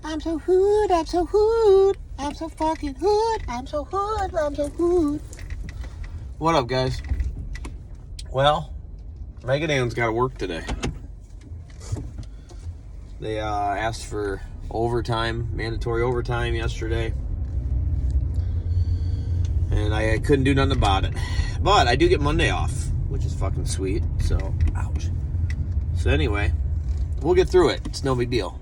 I'm so hood, I'm so hood. I'm so fucking hood. I'm so hood, I'm so hood. What up, guys? Well, Megan Ann's got to work today. They asked for overtime, mandatory overtime yesterday. And I couldn't do nothing about it. But I do get Monday off, which is fucking sweet. So, ouch. So anyway, we'll get through it. It's no big deal.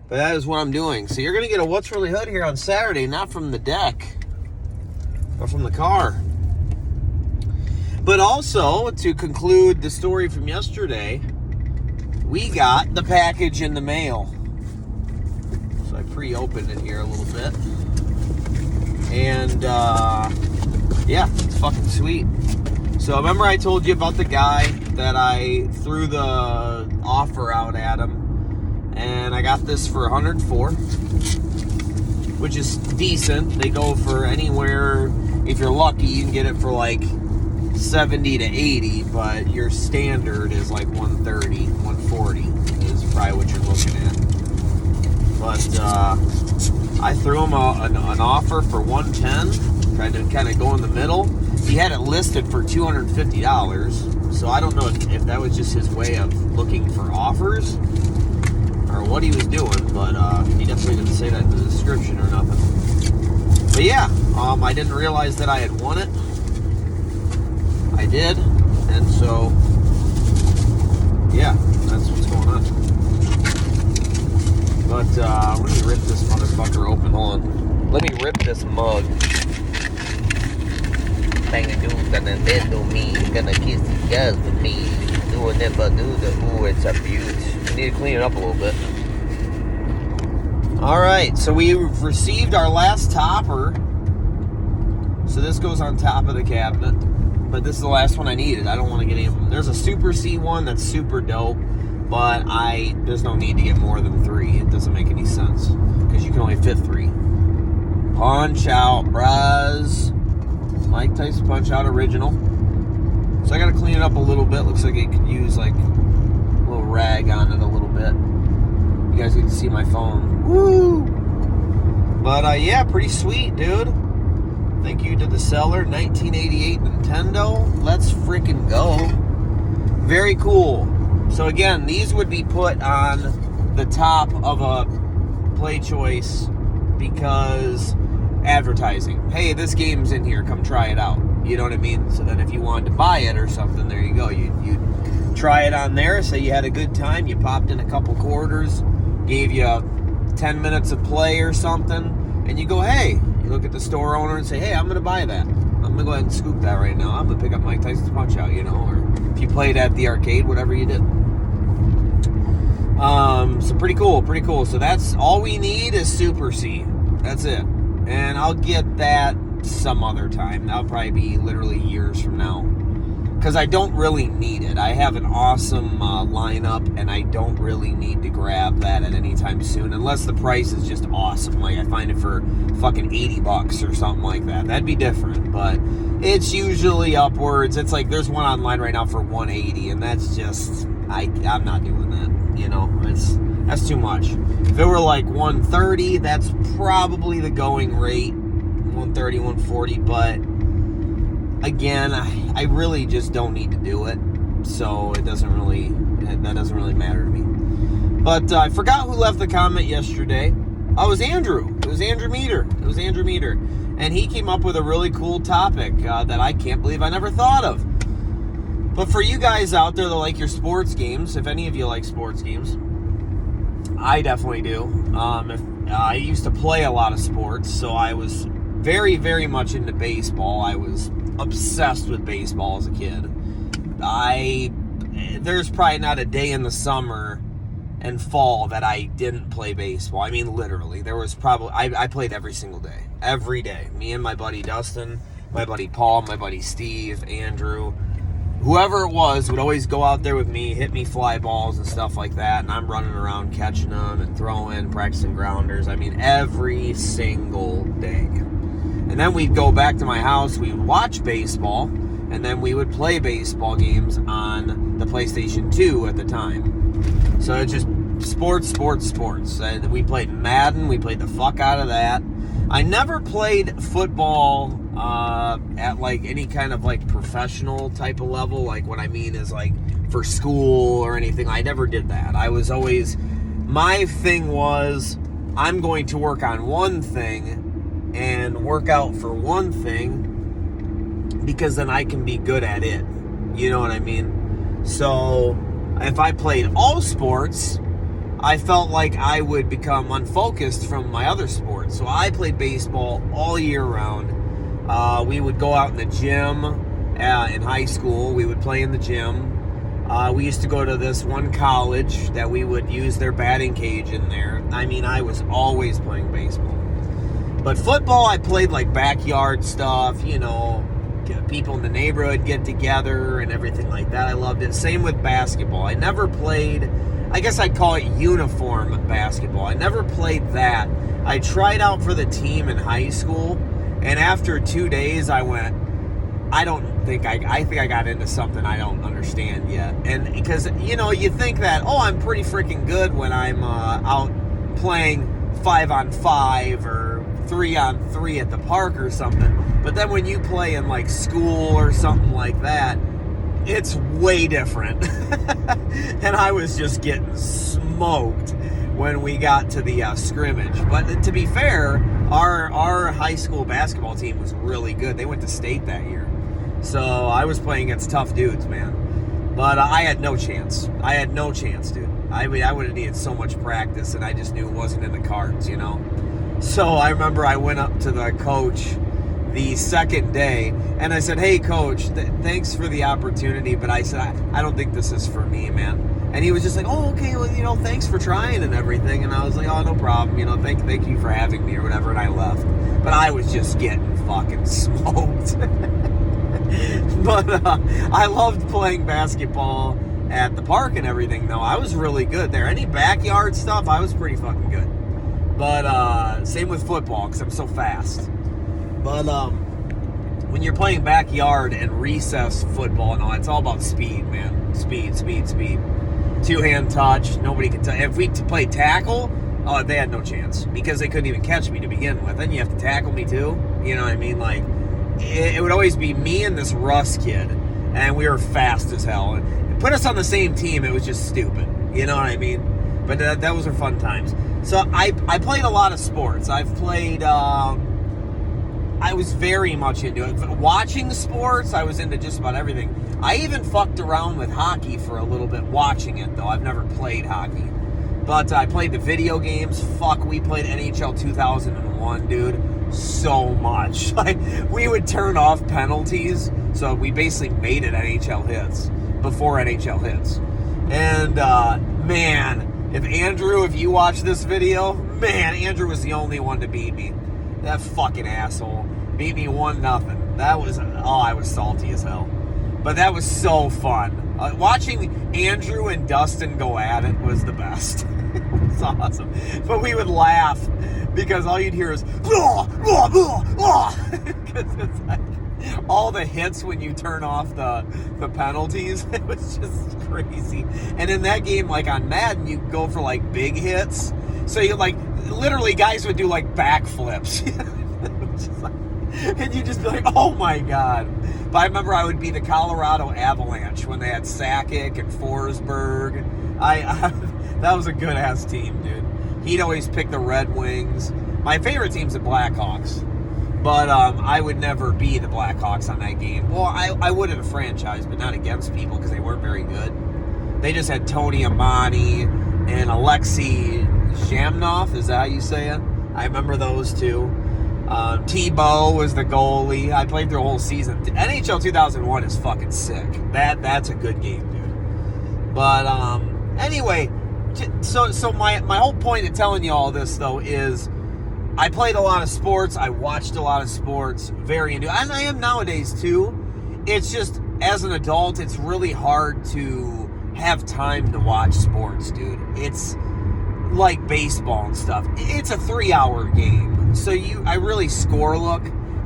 But that is what I'm doing. So you're going to get a What's Really Hood here on Saturday, not from the deck, but from the car. But also, to conclude the story from yesterday, we got the package in the mail. So I pre-opened it here a little bit. And, yeah, it's fucking sweet. So remember I told you about the guy that I threw the offer out at him? And I got this for $104, which is decent. They go for anywhere, if you're lucky, you can get it for like $70 to $80, but your standard is like $130, $140 is probably what you're looking at. But I threw him an offer for $110, trying to kind of go in the middle. He had it listed for $250, so I don't know if that was just his way of looking for offers or what he was doing, but he definitely didn't say that in the description or nothing. But yeah, I didn't realize that I had won it. I did, and so yeah, that's what's going on. But let me rip this motherfucker open. Hold on. Let me rip this mug. Thing to do, gonna bend to me, gonna kiss these guys with me. Doing never do the ooh, it's a beaut. I need to clean it up a little bit. Alright, so we've received our last topper. So this goes on top of the cabinet. But this is the last one I needed. I don't want to get any of them. There's a Super C one that's super dope, but there's no need to get more than 3. It doesn't make any sense, because you can only fit 3. Punch Out, bras. Mike Tyson Punch Out original. So I got to clean it up a little bit. Looks like it could use like a little rag on it a little bit. You guys get to see my phone. Woo! But yeah, pretty sweet, dude. Thank you to the seller. 1988 Nintendo. Let's freaking go. Very cool. So again, these would be put on the top of a Play Choice because advertising. Hey, this game's in here. Come try it out. You know what I mean? So then if you wanted to buy it or something, there you go. You'd try it on there. Say you had a good time. You popped in a couple quarters. Gave you 10 minutes of play or something. And you go, hey. You look at the store owner and say, hey, I'm going to buy that. I'm going to go ahead and scoop that right now. I'm going to pick up Mike Tyson's Punch Out, you know. Or if you played at the arcade, whatever you did. So pretty cool, pretty cool. So that's all we need is Super C. That's it. And I'll get that some other time. That'll probably be literally years from now. Because I don't really need it. I have an awesome lineup, and I don't really need to grab that at any time soon. Unless the price is just awesome. Like, I find it for fucking $80 or something like that. That'd be different. But it's usually upwards. It's like, there's one online right now for $180, and that's just... I'm not doing that. You know, that's too much. If it were like $130, that's probably the going rate. $130, $140, but again, I really just don't need to do it, so that doesn't really matter to me. But I forgot who left the comment yesterday. Oh, it was Andrew. It was Andrew Meter. And he came up with a really cool topic that I can't believe I never thought of. But for you guys out there that like your sports games, if any of you like sports games, I definitely do. I used to play a lot of sports, so I was very, very much into baseball. I was obsessed with baseball as a kid. There's probably not a day in the summer and fall that I didn't play baseball. I mean, literally. There was probably... I played every single day. Every day. Me and my buddy Dustin, my buddy Paul, my buddy Steve, Andrew... Whoever it was would always go out there with me, hit me fly balls and stuff like that, and I'm running around catching them and throwing, practicing grounders. I mean, every single day. And then we'd go back to my house, we'd watch baseball, and then we would play baseball games on the PlayStation 2 at the time. So it just sports. We played Madden. We played the fuck out of that. I never played football at like any kind of like professional type of level. Like what I mean is like for school or anything. I never did that. I was always, my thing was, I'm going to work on one thing and work out for one thing because then I can be good at it. You know what I mean? So if I played all sports, I felt like I would become unfocused from my other sports. So I played baseball all year round. We would go out in the gym in high school. We would play in the gym. We used to go to this one college that we would use their batting cage in there. I mean, I was always playing baseball. But football, I played like backyard stuff, you know, people in the neighborhood get together and everything like that. I loved it. Same with basketball. I never played, I guess I'd call it uniform basketball. I never played that. I tried out for the team in high school, and after 2 days, I went, I think I got into something I don't understand yet. And because, you know, you think that, oh, I'm pretty freaking good when I'm out playing 5-on-5 or 3-on-3 at the park or something. But then when you play in like school or something like that, it's way different. And I was just getting smoked when we got to the scrimmage. But to be fair, our high school basketball team was really good. They went to state that year. So I was playing against tough dudes, man. But I had no chance. Dude. I would have needed so much practice, and I just knew it wasn't in the cards, you know? So I remember I went up to the coach the second day, and I said, hey, coach, thanks for the opportunity, but I said, I don't think this is for me, man. And he was just like, oh, okay, well, you know, thanks for trying and everything. And I was like, oh, no problem, you know, thank you for having me or whatever, and I left. But I was just getting fucking smoked. But I loved playing basketball at the park and everything, though. I was really good there. Any backyard stuff, I was pretty fucking good. But same with football, because I'm so fast. But when you're playing backyard and recess football and all, it's all about speed, man. Speed. Two-hand touch. Nobody can tell. If we played tackle, they had no chance because they couldn't even catch me to begin with. Then you have to tackle me too. You know what I mean? Like, it would always be me and this Russ kid, and we were fast as hell. And put us on the same team, it was just stupid. You know what I mean? But that was our fun times. So I played a lot of sports. I've played. I was very much into it. Watching sports, I was into just about everything. I even fucked around with hockey for a little bit, watching it, though. I've never played hockey. But I played the video games. Fuck, we played NHL 2001, dude. So much. Like, we would turn off penalties, so we basically made it NHL hits before NHL hits. And, man, if you watch this video, man, Andrew was the only one to beat me. That fucking asshole beat me 1-0. That was, I was salty as hell. But that was so fun. Watching Andrew and Dustin go at it was the best. It was awesome. But we would laugh because all you'd hear is, because it's like all the hits when you turn off the penalties. It was just crazy. And in that game, like on Madden, you go for like big hits. So you like, literally guys would do like backflips. And you'd just be like, oh my God. But I remember I would be the Colorado Avalanche when they had Sakic and Forsberg. That was a good ass team, dude. He'd always pick the Red Wings. My favorite team's the Blackhawks. But I would never be the Blackhawks on that game. Well, I would in a franchise, but not against people because they weren't very good. They just had Tony Amani and Alexei Shamnov. Is that how you say it? I remember those two. Tebow was the goalie. I played through a whole season. NHL 2001 is fucking sick. That's a good game, dude. But anyway, so my whole point of telling you all this though is I played a lot of sports. I watched a lot of sports. Very into it. And I am nowadays too. It's just as an adult, it's really hard to have time to watch sports, dude. It's like baseball and stuff. It's a 3-hour game. So I really score look.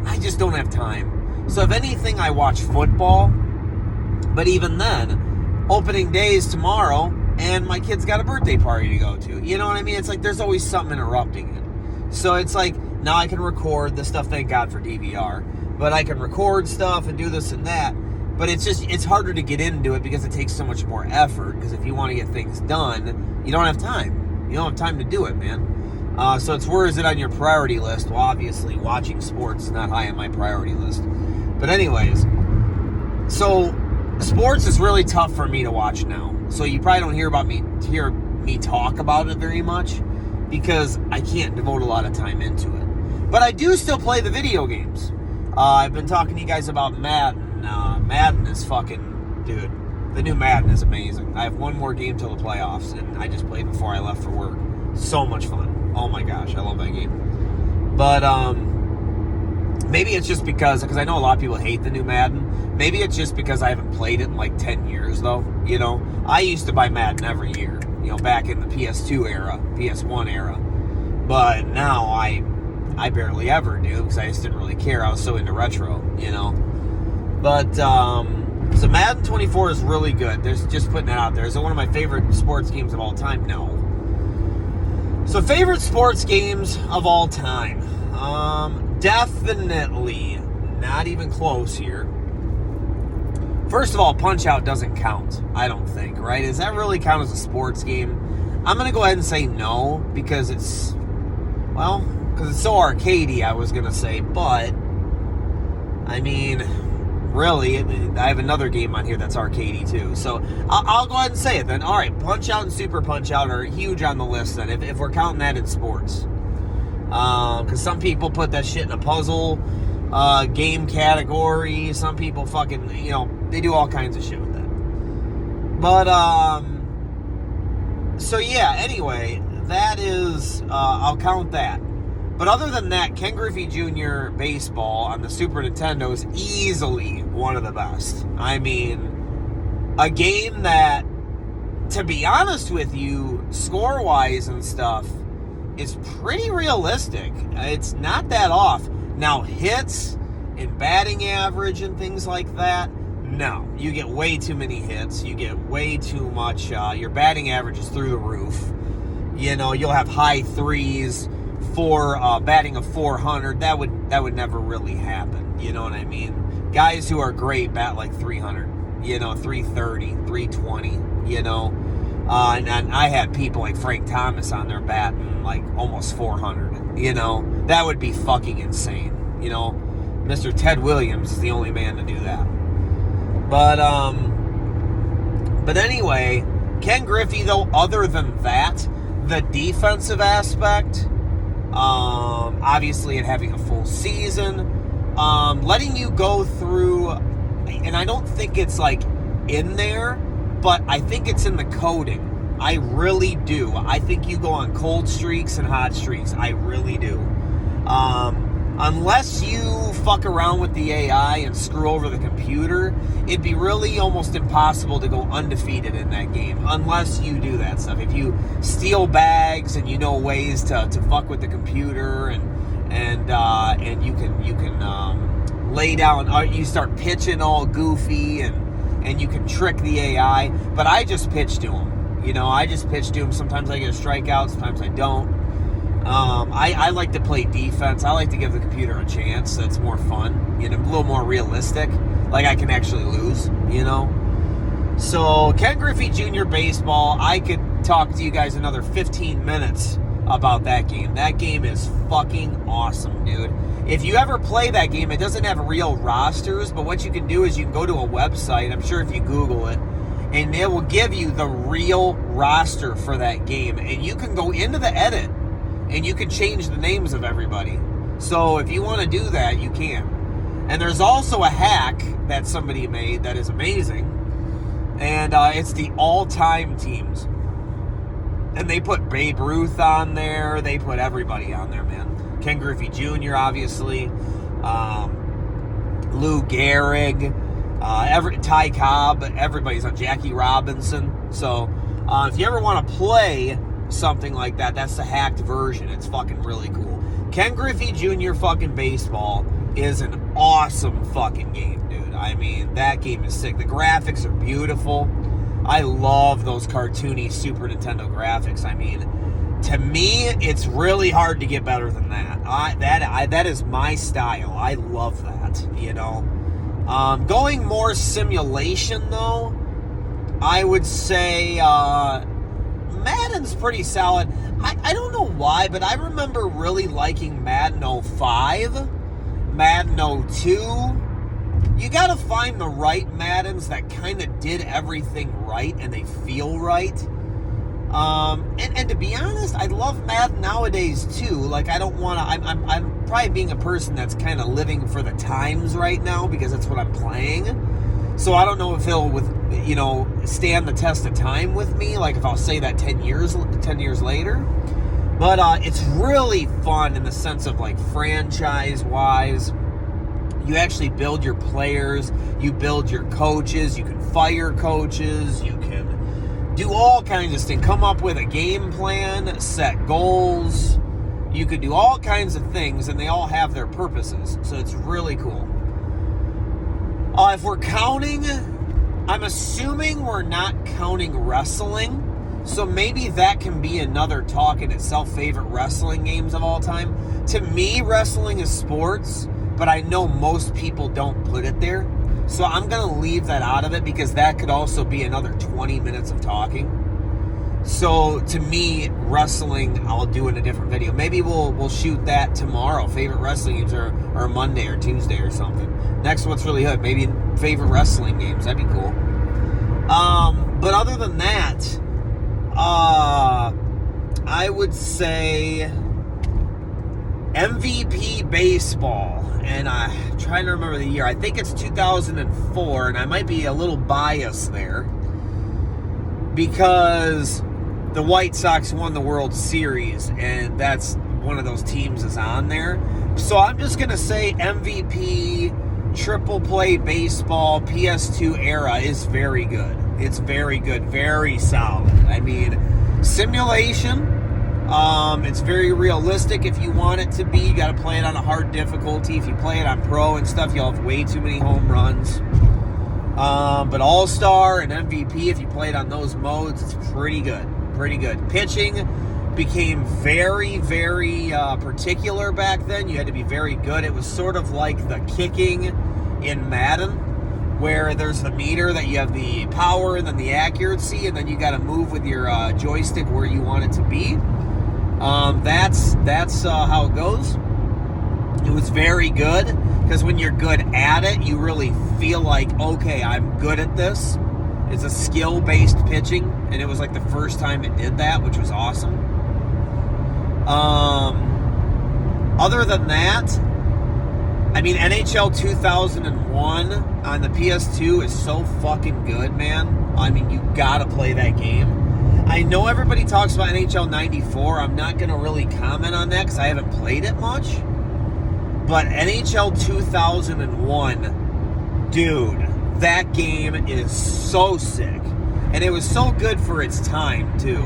I just don't have time. So if anything, I watch football. But even then, opening day is tomorrow. and my kid's got a birthday party to go to. You know what I mean? It's like there's always something interrupting it. So it's like, now I can record the stuff, thank God for DVR, but I can record stuff and do this and that. But it's harder to get into it because it takes so much more effort. Because if you want to get things done, you don't have time. You don't have time to do it, man. So it's, where is it on your priority list? Well, obviously, watching sports is not high on my priority list. But anyways, so sports is really tough for me to watch now. So you probably don't hear me talk about it very much because I can't devote a lot of time into it. But I do still play the video games. I've been talking to you guys about Madden. Madden is fucking, dude, the new Madden is amazing. I have one more game till the playoffs, and I just played before I left for work. So much fun. Oh my gosh, I love that game. But maybe it's just because I know a lot of people hate the new Madden. Maybe it's just because I haven't played it in like 10 years, though. You know, I used to buy Madden every year, you know, back in the PS2 era, PS1 era. But now I barely ever do because I just didn't really care. I was so into retro, you know. But, so Madden 24 is really good. There's just putting that out there. Is it one of my favorite sports games of all time? No. So favorite sports games of all time. Definitely not even close here. First of all, Punch-Out doesn't count, I don't think, right? Does that really count as a sports game? I'm going to go ahead and say no because it's so arcadey, I was going to say. But, I mean, really, I have another game on here that's arcadey too. So I'll go ahead and say it then. All right, Punch-Out and Super Punch-Out are huge on the list then, if we're counting that in sports. Because some people put that shit in a puzzle game category. Some people fucking, you know, they do all kinds of shit with that. But, so yeah, anyway, that is, I'll count that. But other than that, Ken Griffey Jr. Baseball on the Super Nintendo is easily one of the best. I mean, a game that, to be honest with you, score-wise and stuff, is pretty realistic. It's not that off. Now, hits and batting average and things like that, no. You get way too many hits. You get way too much. Your batting average is through the roof. You know, you'll have high threes for batting of 400. That would never really happen. You know what I mean? Guys who are great bat like 300. You know, 330, 320. You know, and I had people like Frank Thomas on their batting like almost 400. You know, that would be fucking insane. You know, Mr. Ted Williams is the only man to do that. But anyway, Ken Griffey, though, other than that, the defensive aspect, obviously it having a full season, letting you go through, and I don't think it's like in there, but I think it's in the coding. I really do. I think you go on cold streaks and hot streaks. I really do. Unless you fuck around with the AI and screw over the computer, it'd be really almost impossible to go undefeated in that game unless you do that stuff. If you steal bags and you know ways to fuck with the computer and you can lay down, you start pitching all goofy and you can trick the AI. But I just pitch to him. You know, I just pitch to him. Sometimes I get a strikeout, sometimes I don't. I like to play defense. I like to give the computer a chance. That's more fun, you know, a little more realistic. Like I can actually lose, you know. So Ken Griffey Jr. Baseball, I could talk to you guys another 15 minutes about that game. That game is fucking awesome, dude. If you ever play that game, it doesn't have real rosters, but what you can do is you can go to a website, I'm sure if you Google it, and it will give you the real roster for that game. And you can go into the edit and you can change the names of everybody. So if you want to do that, you can. And there's also a hack that somebody made that is amazing. And it's the all-time teams. And they put Babe Ruth on there. They put everybody on there, man. Ken Griffey Jr., obviously. Lou Gehrig. Ty Cobb. Everybody's on. Jackie Robinson. So if you ever want to play something like that, that's the hacked version. It's fucking really cool. Ken Griffey Jr. fucking baseball is an awesome fucking game, dude. I mean, that game is sick. The graphics are beautiful. I love those cartoony Super Nintendo graphics. I mean, to me, it's really hard to get better than that. That is my style. I love that, you know. Going more simulation, though, I would say Madden's pretty solid. I don't know why, but I remember really liking Madden 05, Madden 02. You got to find the right Maddens that kind of did everything right and they feel right. And to be honest, I love Madden nowadays too. Like, I don't want to. I'm probably being a person that's kind of living for the times right now because that's what I'm playing. So I don't know if he'll stand the test of time with me. Like if I'll say that 10 years later. But it's really fun in the sense of like franchise wise. You actually build your players, you build your coaches, you can fire coaches, you can do all kinds of things. Come up with a game plan, set goals. You could do all kinds of things, and they all have their purposes. So it's really cool. If we're counting, I'm assuming we're not counting wrestling. So maybe that can be another talk in itself, favorite wrestling games of all time. To me, wrestling is sports. But I know most people don't put it there. So I'm going to leave that out of it because that could also be another 20 minutes of talking. So to me, wrestling, I'll do in a different video. Maybe we'll shoot that tomorrow. Favorite wrestling games or Monday or Tuesday or something. Next What's Really Hood. Maybe favorite wrestling games. That'd be cool. But other than that, I would say MVP baseball. And I'm trying to remember the year. I think it's 2004, and I might be a little biased there because the White Sox won the World Series, and that's one of those teams is on there. So I'm just going to say MVP, triple play baseball, PS2 era is very good. It's very good, very solid. I mean, simulation. It's very realistic if you want it to be. You got to play it on a hard difficulty. If you play it on pro and stuff, you'll have way too many home runs. But All-Star and MVP, if you play it on those modes, it's pretty good. Pretty good. Pitching became very, very particular back then. You had to be very good. It was sort of like the kicking in Madden, where there's the meter that you have the power and then the accuracy, and then you got to move with your joystick where you want it to be. That's how it goes. It was very good because when you're good at it, you really feel like, okay, I'm good at this. It's a skill-based pitching, and it was like the first time it did that, which was awesome. Other than that, I mean, NHL 2001 on the PS2 is so fucking good, man. I mean, you gotta play that game. I know everybody talks about NHL 94. I'm not going to really comment on that because I haven't played it much. But NHL 2001, dude, that game is so sick. And it was so good for its time, too.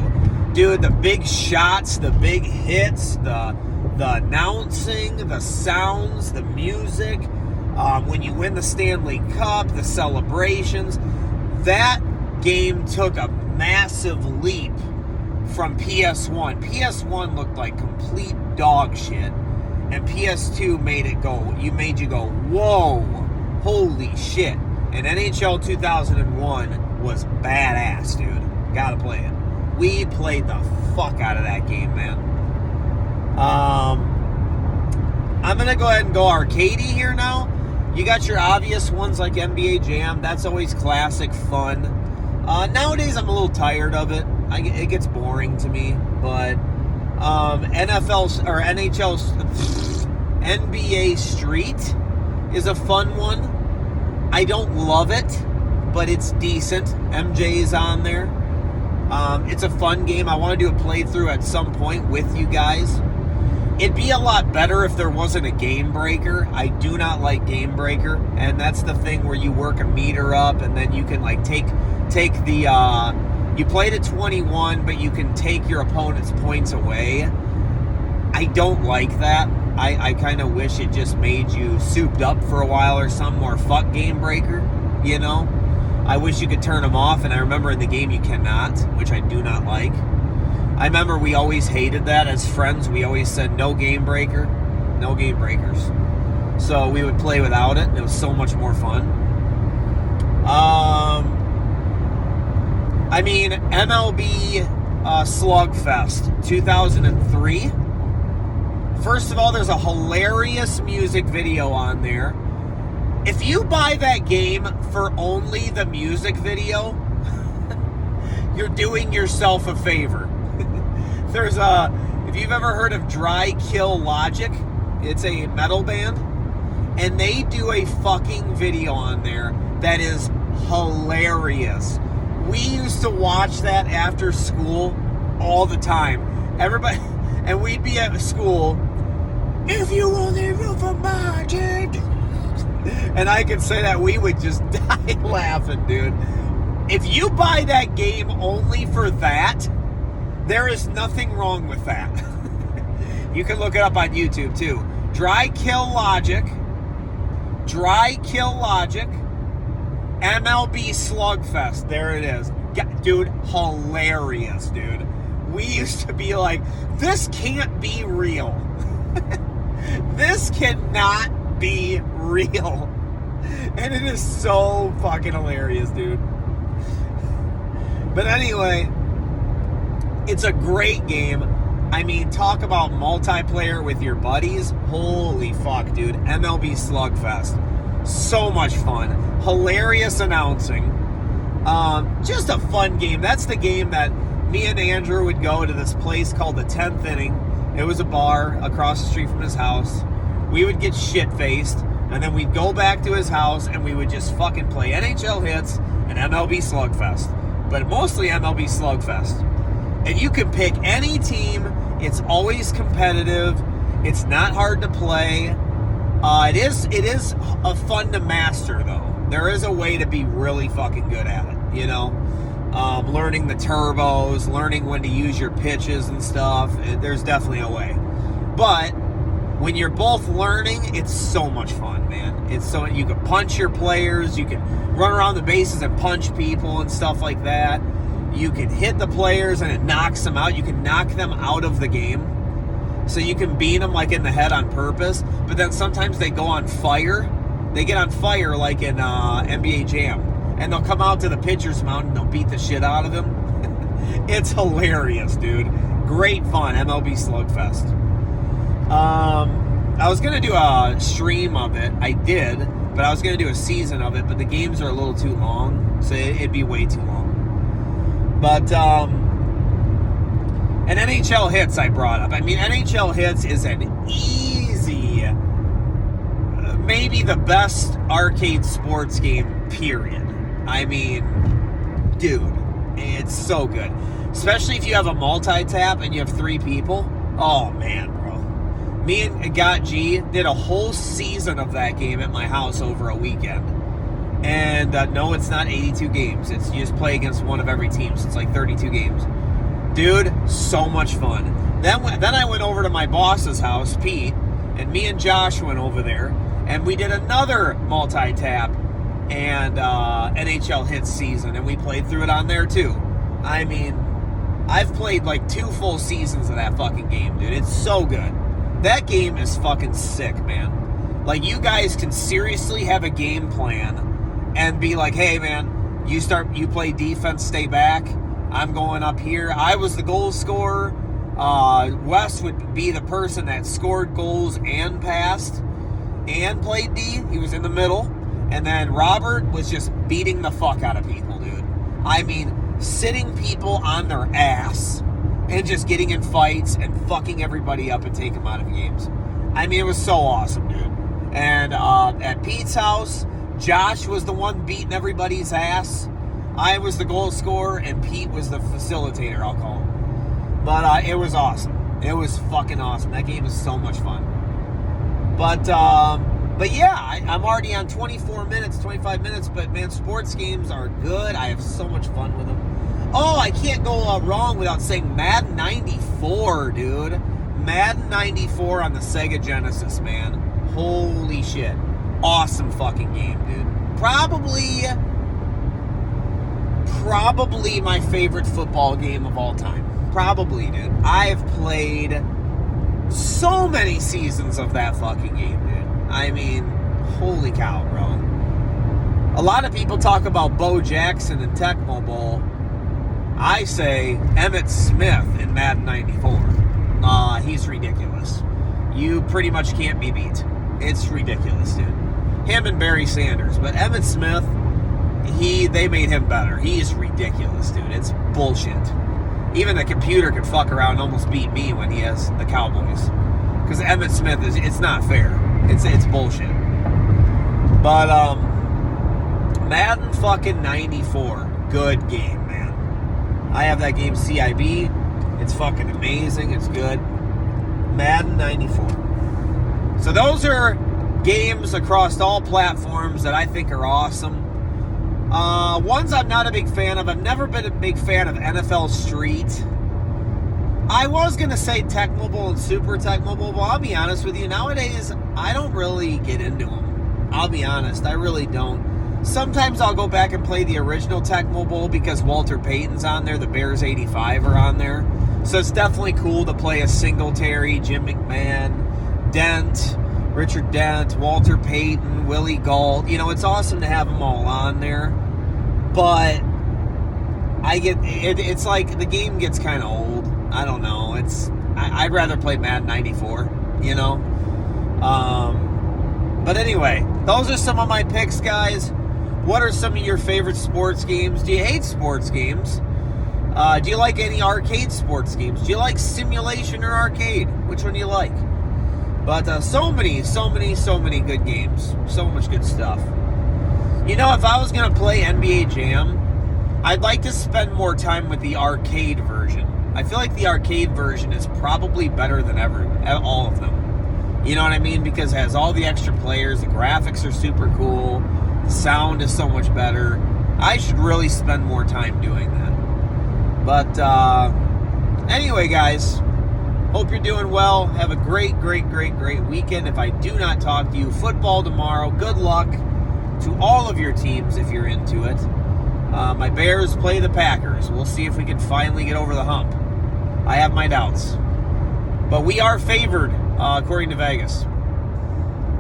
Dude, the big shots, the big hits, the announcing, the sounds, the music, when you win the Stanley Cup, the celebrations. That game took a massive leap from PS1. PS1 looked like complete dog shit, and PS2 made you go, whoa, holy shit. And NHL 2001 was badass, dude. Gotta play it. We played the fuck out of that game, man. I'm gonna go ahead and go arcadey here now. You got your obvious ones like NBA Jam. That's always classic fun. Nowadays, I'm a little tired of it. It gets boring to me. But NBA Street is a fun one. I don't love it, but it's decent. MJ's on there. It's a fun game. I want to do a playthrough at some point with you guys. It'd be a lot better if there wasn't a game breaker. I do not like game breaker, and that's the thing where you work a meter up, and then you can like take the you play to 21, but you can take your opponent's points away. I don't like that. I kind of wish it just made you souped up for a while or something, or fuck game breaker, you know. I wish you could turn them off, and I remember in the game you cannot, which I do not like. I remember we always hated that as friends. We always said no game breaker, no game breakers. So we would play without it, and it was so much more fun. I mean, MLB Slugfest 2003. First of all, there's a hilarious music video on there. If you buy that game for only the music video, you're doing yourself a favor. There's if you've ever heard of Dry Kill Logic, it's a metal band, and they do a fucking video on there that is hilarious. We used to watch that after school all the time. Everybody, and we'd be at school, if you only root for margin. And I could say that we would just die laughing, dude. If you buy that game only for that, there is nothing wrong with that. You can look it up on YouTube too. Dry Kill Logic, MLB Slugfest. There it is. Dude, hilarious, dude. We used to be like, this can't be real. This cannot be real. And it is so fucking hilarious, dude. But anyway, it's a great game. I mean, talk about multiplayer with your buddies. Holy fuck, dude. MLB Slugfest. So much fun. Hilarious announcing. Just a fun game. That's the game that me and Andrew would go to this place called the 10th Inning. It was a bar across the street from his house. We would get shit-faced, and then we'd go back to his house, and we would just fucking play NHL hits and MLB Slugfest. But mostly MLB Slugfest. And you can pick any team. It's always competitive. It's not hard to play. It is fun to master, though. There is a way to be really fucking good at it, you know? Learning the turbos, learning when to use your pitches and stuff. There's definitely a way. But when you're both learning, it's so much fun, man. It's so you can punch your players, you can run around the bases and punch people and stuff like that. You can hit the players and it knocks them out. You can knock them out of the game. So you can beat them like in the head on purpose. But then sometimes they go on fire. They get on fire like in NBA Jam. And they'll come out to the pitcher's mound and they'll beat the shit out of him. It's hilarious, dude. Great fun, MLB Slugfest. I was going to do a stream of it. I did, but I was going to do a season of it, but the games are a little too long, so it'd be way too long. But, and NHL Hits I brought up. I mean, NHL Hits is an easy, maybe the best arcade sports game, period. I mean, dude, it's so good. Especially if you have a multi-tap and you have 3 people. Oh, man, bro. Me and Got G did a whole season of that game at my house over a weekend. And no, it's not 82 games. It's you just play against one of every team. So it's like 32 games. Dude, so much fun. Then I went over to my boss's house, Pete, and me and Josh went over there. And we did another multi-tap and NHL Hits season. And we played through it on there too. I mean, I've played like 2 full seasons of that fucking game, dude. It's so good. That game is fucking sick, man. Like, you guys can seriously have a game plan and be like, hey, man, you play defense, stay back. I'm going up here. I was the goal scorer. Wes would be the person that scored goals and passed and played D. He was in the middle. And then Robert was just beating the fuck out of people, dude. I mean, sitting people on their ass and just getting in fights and fucking everybody up and taking them out of games. I mean, it was so awesome, dude. And at Pete's house, Josh was the one beating everybody's ass. I was the goal scorer, and Pete was the facilitator, I'll call him. But it was awesome. It was fucking awesome. That game is so much fun. But yeah, I'm already on 24 minutes, 25 minutes, but man, sports games are good. I have so much fun with them. Oh, I can't go wrong without saying Madden 94, dude. Madden 94 on the Sega Genesis, man. Holy shit. Awesome fucking game, dude. Probably probably my favorite football game of all time. Probably, dude. I've played so many seasons of that fucking game, dude. I mean, holy cow, bro. A lot of people talk about Bo Jackson and Tecmo Bowl. I say Emmitt Smith in Madden 94. He's ridiculous. You pretty much can't be beat. It's ridiculous, dude. Him and Barry Sanders. But Emmitt Smith, they made him better. He is ridiculous, dude. It's bullshit. Even the computer could fuck around and almost beat me when he has the Cowboys. Because Emmitt Smith it's not fair. It's bullshit. But, Madden fucking 94. Good game, man. I have that game CIB. It's fucking amazing. It's good. Madden 94. So those are games across all platforms that I think are awesome. Ones I'm not a big fan of. I've never been a big fan of NFL Street. I was going to say Tecmo Bowl and Super Tecmo Bowl, but I'll be honest with you. Nowadays, I don't really get into them. I'll be honest. I really don't. Sometimes I'll go back and play the original Tecmo Bowl because Walter Payton's on there. The Bears 85 are on there. So it's definitely cool to play a Singletary, Jim McMahon, Dent, Richard Dent, Walter Payton, Willie Gault. You know, it's awesome to have them all on there. But it's like the game gets kind of old. I don't know. I'd rather play Madden 94, you know. But anyway, those are some of my picks, guys. What are some of your favorite sports games? Do you hate sports games? Do you like any arcade sports games? Do you like simulation or arcade? Which one do you like? But so many good games. So much good stuff. You know, if I was going to play NBA Jam, I'd like to spend more time with the arcade version. I feel like the arcade version is probably better than all of them. You know what I mean? Because it has all the extra players. The graphics are super cool. The sound is so much better. I should really spend more time doing that. But anyway, guys, hope you're doing well. Have a great weekend. If I do not talk to you, football tomorrow. Good luck to all of your teams if you're into it. My Bears play the Packers. We'll see if we can finally get over the hump. I have my doubts. But we are favored, according to Vegas.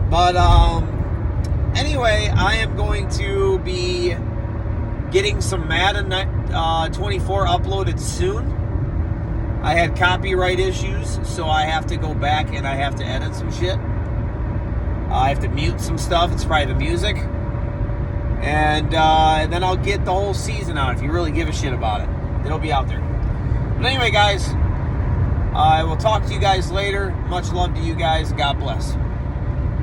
But anyway, I am going to be getting some Madden 24 uploaded soon. I had copyright issues, so I have to go back and I have to edit some shit. I have to mute some stuff. It's probably the music. And then I'll get the whole season out if you really give a shit about it. It'll be out there. But anyway, guys, I will talk to you guys later. Much love to you guys. God bless.